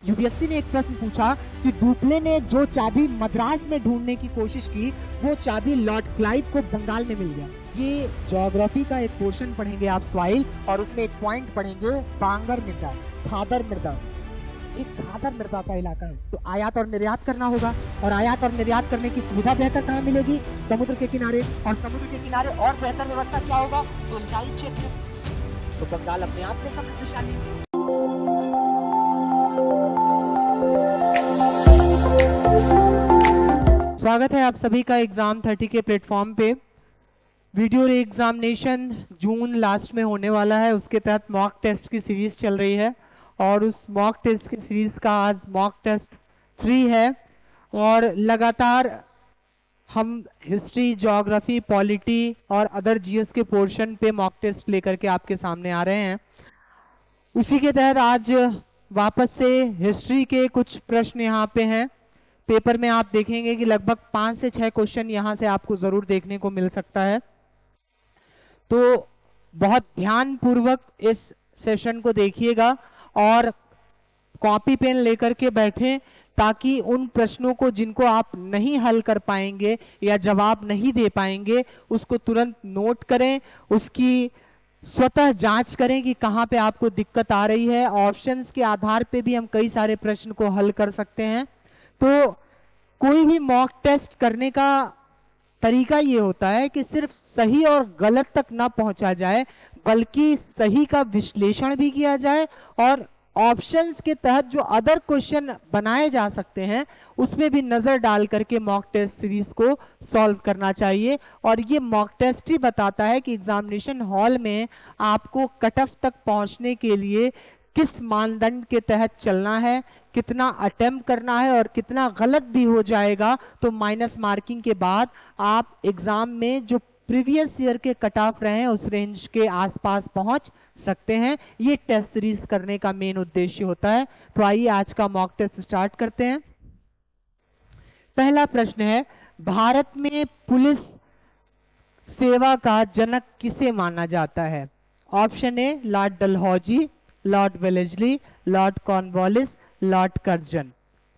UPSC ने एक प्रश्न पूछा कि डुप्ले ने जो चाबी मद्रास में ढूंढने की कोशिश की वो चाबी लॉर्ड क्लाइव को बंगाल में मिल गया। ये ज्योग्राफी का एक पोर्शन पढ़ेंगे आप स्वाइल, और उसमें एक पॉइंट पढ़ेंगे बांगर मृदा, खादर मृदा। एक खादर मृदा का इलाका है, तो आयात और निर्यात करना होगा, और आयात और निर्यात करने की सुविधा बेहतर कहाँ मिलेगी? समुद्र के किनारे। और समुद्र के किनारे और बेहतर व्यवस्था क्या होगा? तो ऊंचाई क्षेत्र। तो बंगाल अपने आप में समृद्धशाली है। स्वागत है आप सभी का एग्जाम 30 के प्लेटफॉर्म पे। वीडियो एग्जामिनेशन जून लास्ट में होने वाला है, उसके तहत मॉक टेस्ट की सीरीज चल रही है, और उस मॉक टेस्ट की सीरीज का आज मॉक टेस्ट 3 है। और लगातार हम हिस्ट्री, ज्योग्राफी, पॉलिटी और अदर जीएस के पोर्शन पे मॉक टेस्ट लेकर के आपके सामने आ रहे हैं। उसी के तहत आज वापस से हिस्ट्री के कुछ प्रश्न यहाँ पे हैं। पेपर में आप देखेंगे कि लगभग 5 से 6 क्वेश्चन यहां से आपको जरूर देखने को मिल सकता है, तो बहुत ध्यान पूर्वक इस सेशन को देखिएगा और कॉपी पेन लेकर के बैठें, ताकि उन प्रश्नों को जिनको आप नहीं हल कर पाएंगे या जवाब नहीं दे पाएंगे उसको तुरंत नोट करें, उसकी स्वतः जांच करें कि कहां पे आपको दिक्कत आ रही है। ऑप्शंस के आधार पे भी हम कई सारे प्रश्न को हल कर सकते हैं। तो कोई भी मॉक टेस्ट करने का तरीका ये होता है कि सिर्फ सही और गलत तक ना पहुंचा जाए, बल्कि सही का विश्लेषण भी किया जाए और ऑप्शंस के तहत जो अदर क्वेश्चन बनाए जा सकते हैं उसमें भी नजर डाल करके मॉक टेस्ट सीरीज को सॉल्व करना चाहिए। और ये मॉक टेस्ट ही बताता है कि एग्जामिनेशन हॉल में आपको कट ऑफ तक पहुंचने के लिए किस मानदंड के तहत चलना है, कितना अटेम्प्ट करना है, और कितना गलत भी हो जाएगा तो माइनस मार्किंग के बाद आप एग्जाम में जो प्रीवियस ईयर के कट ऑफ रहे हैं उस रेंज के आसपास पहुंच सकते हैं। ये टेस्ट सीरीज करने का मेन उद्देश्य होता है। तो आइए आज का मॉक टेस्ट स्टार्ट करते हैं। पहला प्रश्न है, भारत में पुलिस सेवा का जनक किसे माना जाता है? Option A Lord Dalhousie, Lord Wellesley, Lord Cornwallis, Lord Curzon.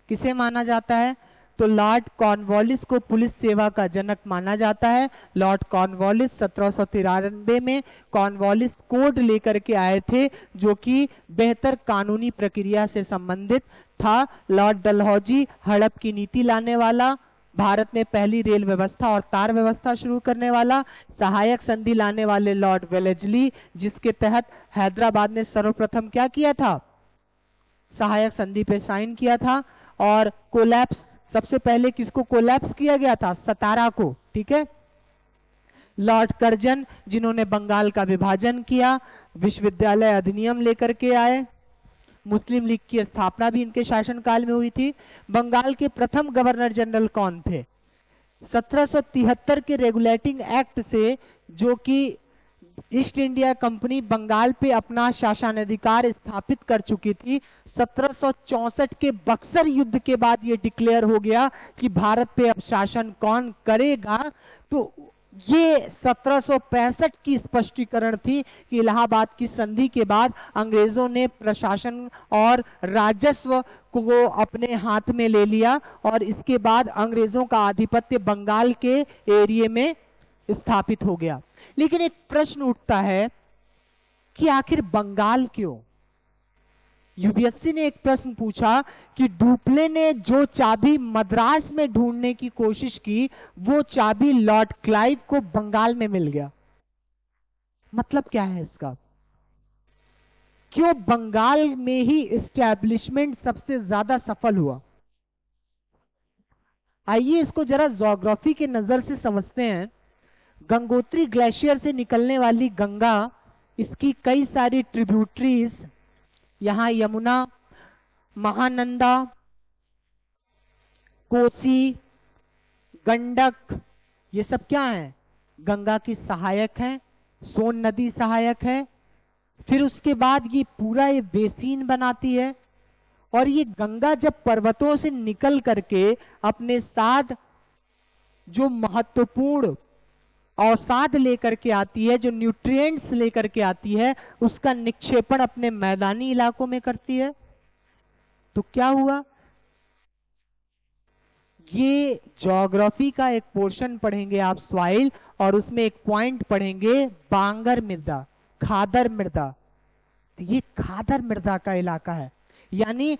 किसे माना जाता है? तो लॉर्ड कॉर्नवालिस को पुलिस सेवा का जनक माना जाता है। लॉर्ड कॉर्नवालिस 1793 में कॉर्नवालिस कोड लेकर के आए थे, जो कि बेहतर कानूनी प्रक्रिया से संबंधित था। लॉर्ड डलहौजी हड़प की नीति लाने वाला, भारत में पहली रेल व्यवस्था और तार व्यवस्था शुरू करने वाला, सहायक संधि लाने वाले लॉर्ड वेलेस्ली, जिसके तहत हैदराबाद ने सर्वप्रथम क्या किया था? सहायक संधि पे साइन किया था। और कोलैप्स, सबसे पहले किसको कोलैप्स किया गया था? सतारा को। ठीक है। लॉर्ड कर्जन, जिन्होंने बंगाल का विभाजन किया, विश्वविद्यालय अधिनियम लेकर के आए, मुस्लिम लीग की स्थापना भी इनके शासनकाल में हुई थी। बंगाल के प्रथम गवर्नर जनरल कौन थे? 1773 के रेगुलेटिंग एक्ट से, जो कि ईस्ट इंडिया कंपनी बंगाल पे अपना शासनाधिकार स्थापित कर चुकी थी, 1764 के बक्सर युद्ध के बाद यह डिक्लेयर हो गया कि भारत पे अब शासन कौन करेगा। तो ये 1765 की स्पष्टीकरण थी कि इलाहाबाद की संधि के बाद अंग्रेजों ने प्रशासन और राजस्व को अपने हाथ में ले लिया, और इसके बाद अंग्रेजों का आधिपत्य बंगाल के एरिया में स्थापित हो गया। लेकिन एक प्रश्न उठता है कि आखिर बंगाल क्यों? यूपीएससी ने एक प्रश्न पूछा कि डुप्ले ने जो चाबी मद्रास में ढूंढने की कोशिश की वो चाबी लॉर्ड क्लाइव को बंगाल में मिल गया। मतलब क्या है इसका? क्यों बंगाल में ही एस्टैब्लिशमेंट सबसे ज्यादा सफल हुआ? आइए इसको जरा ज्योग्राफी के नजर से समझते हैं। गंगोत्री ग्लेशियर से निकलने वाली गंगा, इसकी कई सारी ट्रिब्यूटरीज, यहां यमुना, महानंदा, कोसी, गंडक, ये सब क्या है? गंगा की सहायक हैं। सोन नदी सहायक है। फिर उसके बाद ये पूरा ये बेसिन बनाती है, और ये गंगा जब पर्वतों से निकल करके अपने साथ जो महत्वपूर्ण अवसाद लेकर के आती है, जो न्यूट्रिएंट्स लेकर के आती है, उसका निक्षेपण अपने मैदानी इलाकों में करती है। तो क्या हुआ, ये ज्योग्राफी का एक पोर्शन पढ़ेंगे आप सॉइल, और उसमें एक पॉइंट पढ़ेंगे बांगर मृदा, खादर मृदा। तो ये खादर मृदा का इलाका है, यानी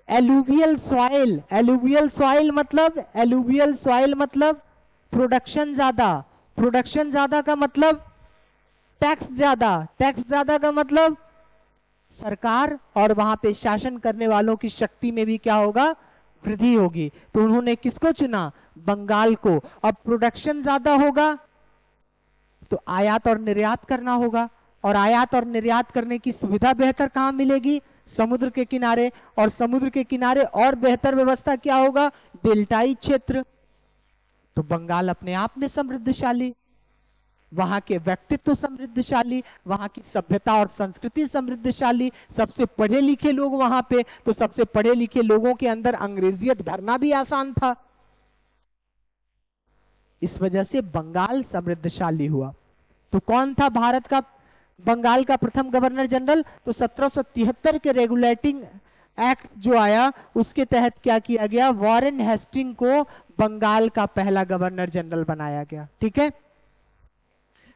एलुवियल सॉइल। एलुवियल सॉइल मतलब प्रोडक्शन ज्यादा, प्रोडक्शन ज्यादा का मतलब टैक्स ज्यादा, टैक्स ज्यादा का मतलब सरकार और वहां पे शासन करने वालों की शक्ति में भी क्या होगा, वृद्धि होगी। तो उन्होंने किसको चुना, बंगाल को। अब प्रोडक्शन ज्यादा होगा तो आयात और निर्यात करना होगा, और आयात और निर्यात करने की सुविधा बेहतर कहां मिलेगी, समुद्र के किनारे। और समुद्र के किनारे और बेहतर व्यवस्था क्या होगा, डेल्टाई क्षेत्र। तो बंगाल अपने आप में समृद्धशाली, वहां के व्यक्तित्व समृद्धशाली, वहां की सभ्यता और संस्कृति समृद्धशाली, सबसे पढ़े लिखे लोग वहां पे। तो सबसे पढ़े लिखे लोगों के अंदर अंग्रेजियत भरना भी आसान था, इस वजह से बंगाल समृद्धशाली हुआ। तो कौन था भारत का बंगाल का प्रथम गवर्नर जनरल, तो 1773 के रेगुलेटिंग एक्ट जो आया उसके तहत क्या किया गया, वॉरेन हेस्टिंग को बंगाल का पहला गवर्नर जनरल बनाया गया। ठीक है,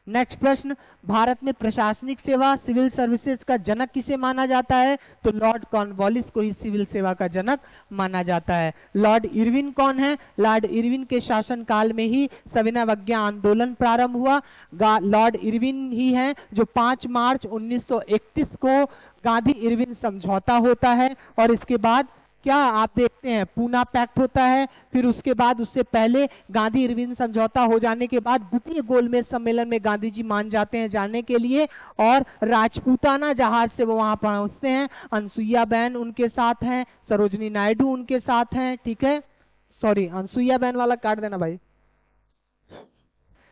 नेक्स्ट प्रश्न, भारत में प्रशासनिक सेवा सिविल सर्विसेज का जनक किसे माना जाता है, तो लॉर्ड कॉर्नवालिस को ही सिविल सेवा का जनक माना जाता है। लॉर्ड इरविन कौन है, लॉर्ड इरविन के शासन काल में ही सविनय आंदोलन प्रारंभ हुआ। लॉर्ड इरविन ही हैं जो 5 मार्च 1931 को गांधी इरविन समझौता होता है, और इसके बाद क्या आप देखते हैं पूना पैक्ट होता है। फिर उसके बाद, उससे पहले गांधी इरविन समझौता हो जाने के बाद द्वितीय गोलमेज सम्मेलन में गांधी जी मान जाते हैं जाने के लिए, और राजपूताना जहाज से वो वहां पहुंचते हैं। अनसुईया बेन उनके साथ हैं, सरोजनी नायडू उनके साथ हैं। ठीक है, सॉरी अनसुईया बेन वाला काट देना भाई,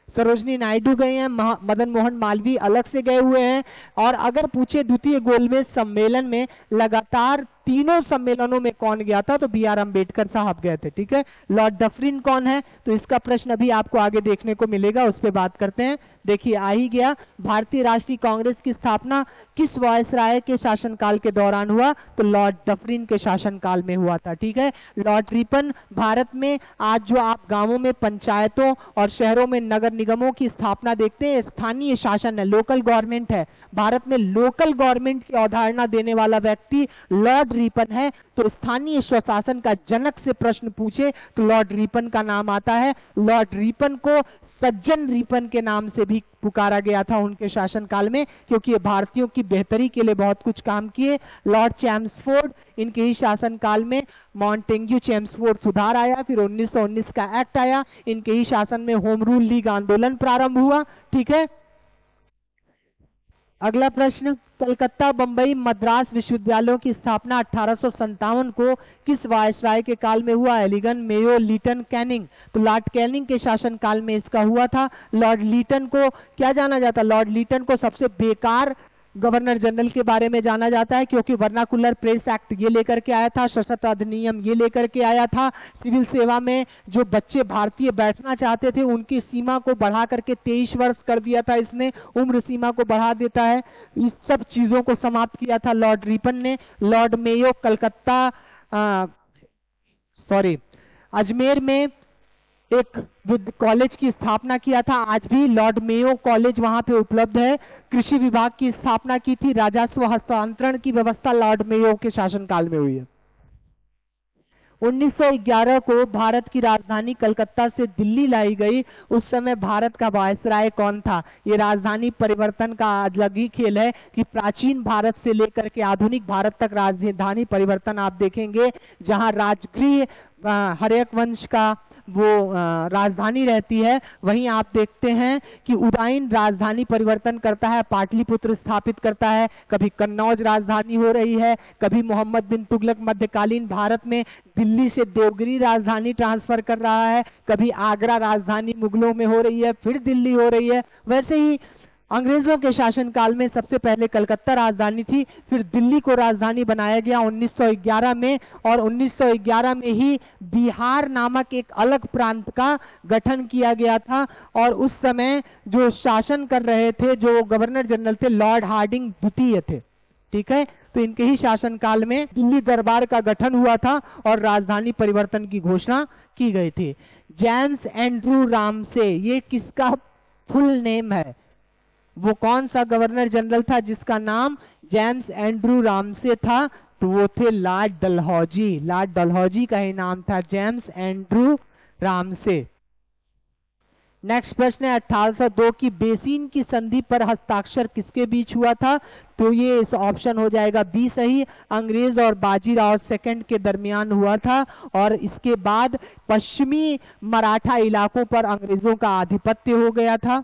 सरोजनी नायडू गए हैं, मदन मोहन मालवीय अलग से गए हुए हैं। और अगर पूछे द्वितीय गोलमेज सम्मेलन में लगातार तीनों सम्मेलनों में कौन गया था, तो बी आर अम्बेडकर साहब गए थे। ठीक है, लॉर्ड डफरिन कौन है, तो इसका प्रश्न अभी आपको आगे देखने को मिलेगा, उस पर बात करते हैं। देखिए आ ही गया, भारतीय राष्ट्रीय कांग्रेस की स्थापना किस वायसराय के शासनकाल के दौरान हुआ, तो लॉर्ड डफरिन के शासनकाल में हुआ था। ठीक है, लॉर्ड रिपन, भारत में आज जो आप गांवों में पंचायतों और शहरों में नगर निगमों की स्थापना देखते हैं, स्थानीय शासन है, लोकल गवर्नमेंट है। भारत में लोकल गवर्नमेंट की अवधारणा देने वाला व्यक्ति लॉर्ड रिपन है। तो स्थानीय स्वशासन का जनक से प्रश्न पूछे तो लॉर्ड रिपन का नाम आता है। लॉर्ड रिपन को सज्जन रिपन के नाम से भी पुकारा गया था उनके शासनकाल में, क्योंकि ये भारतीयों की बेहतरी के लिए बहुत कुछ काम किए। लॉर्ड चैम्सफोर्ड, इनके ही शासनकाल में मॉन्टेग्यू चैम्सफोर्ड सुधार आया, फिर 1919 का एक्ट आया, इनके ही शासन में होम रूल लीग आंदोलन प्रारंभ हुआ। ठीक है, अगला प्रश्न, कलकत्ता, बंबई, मद्रास विश्वविद्यालयों की स्थापना 1857 को किस वायसराय के काल में हुआ, एलिगन, मेयो, लीटन, कैनिंग। तो लॉर्ड कैनिंग के शासन काल में इसका हुआ था। लॉर्ड लीटन को क्या जाना जाता, लॉर्ड लीटन को सबसे बेकार गवर्नर जनरल के बारे में जाना जाता है, क्योंकि वर्नाकुलर प्रेस एक्ट ये लेकर के आया था, सशस्त्र अधिनियम ये लेकर के आया था, सिविल सेवा में जो बच्चे भारतीय बैठना चाहते थे उनकी सीमा को बढ़ा करके 23 वर्ष कर दिया था, इसने उम्र सीमा को बढ़ा देता है। इस सब चीजों को समाप्त किया था लॉर्ड रिपन ने। लॉर्ड मेयो कलकत्ता अजमेर में एक कॉलेज की स्थापना किया था, आज भी लॉर्ड मेयो कॉलेज वहां पे उपलब्ध है। कृषि विभाग की स्थापना की थी, राजस्व हस्तांतरण की व्यवस्था लॉर्ड मेयो के शासनकाल में हुई है। 1911 को भारत की राजधानी कलकत्ता से दिल्ली लाई गई। उस समय भारत का वायसराय कौन था, ये राजधानी परिवर्तन का अलग ही खेल है कि प्राचीन भारत से लेकर के आधुनिक भारत तक राजधानी परिवर्तन आप देखेंगे, जहां राजगृह हर्यक वंश का वो राजधानी रहती है, वहीं आप देखते हैं कि उदयन राजधानी परिवर्तन करता है, पाटलिपुत्र स्थापित करता है, कभी कन्नौज राजधानी हो रही है, कभी मोहम्मद बिन तुगलक मध्यकालीन भारत में दिल्ली से देवगिरी राजधानी ट्रांसफर कर रहा है, कभी आगरा राजधानी मुगलों में हो रही है, फिर दिल्ली हो रही है। वैसे ही अंग्रेजों के शासनकाल में सबसे पहले कलकत्ता राजधानी थी, फिर दिल्ली को राजधानी बनाया गया 1911 में, और 1911 में ही बिहार नामक एक अलग प्रांत का गठन किया गया था। और उस समय जो शासन कर रहे थे, जो गवर्नर जनरल थे, लॉर्ड हार्डिंग द्वितीय थे। ठीक है, तो इनके ही शासनकाल में दिल्ली दरबार का गठन हुआ था और राजधानी परिवर्तन की घोषणा की गई थी। जेम्स एंड्रू रामसे, ये किसका फुल नेम है? वो कौन सा गवर्नर जनरल था जिसका नाम जेम्स एंड्रू रामसे था? तो वो थे लॉर्ड डलहौजी। लॉर्ड डलहौजी का ही नाम था जेम्स एंड्रू रामसे। नेक्स्ट प्रश्न है 1802 की बेसिन की संधि पर हस्ताक्षर किसके बीच हुआ था? तो ये इस ऑप्शन हो जाएगा बी सही, अंग्रेज और बाजीराव सेकंड के दरमियान हुआ था और इसके बाद पश्चिमी मराठा इलाकों पर अंग्रेजों का आधिपत्य हो गया था।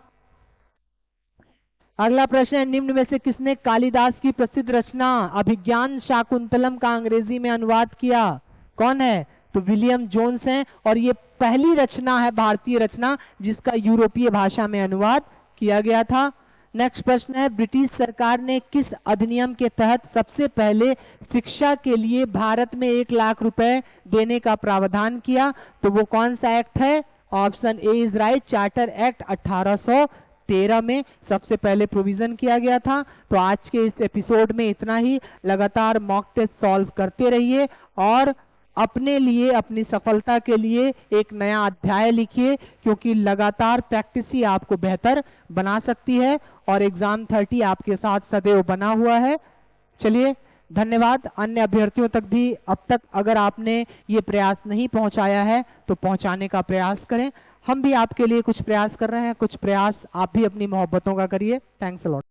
अगला प्रश्न है निम्न में से किसने कालिदास की प्रसिद्ध रचना अभिज्ञान शाकुंतलम का अंग्रेजी में अनुवाद किया? कौन है? तो विलियम जोन्स हैं और ये पहली रचना है, भारतीय रचना, जिसका यूरोपीय भाषा में अनुवाद किया गया था। नेक्स्ट प्रश्न है ब्रिटिश सरकार ने किस अधिनियम के तहत सबसे पहले शिक्षा के लिए भारत में 1 लाख रुपए देने का प्रावधान किया? तो वो कौन सा एक्ट है? Option A is right, charter act 1813 में सबसे पहले प्रोविजन किया गया था। तो आज के इस एपिसोड में इतना ही। लगातार मॉक टेस्ट सॉल्व करते रहिए और अपने लिए, अपनी सफलता के लिए एक नया अध्याय लिखिए, क्योंकि लगातार प्रैक्टिस ही आपको बेहतर बना सकती है और एग्जाम 30 आपके साथ सदैव बना हुआ है। चलिए, धन्यवाद। अन्य अभ्यर्थियों तक भी अब तक अगर आपने ये प्रयास नहीं पहुंचाया है तो पहुंचाने का प्रयास करें। हम भी आपके लिए कुछ प्रयास कर रहे हैं, कुछ प्रयास आप भी अपनी मोहब्बतों का करिए। Thanks a lot.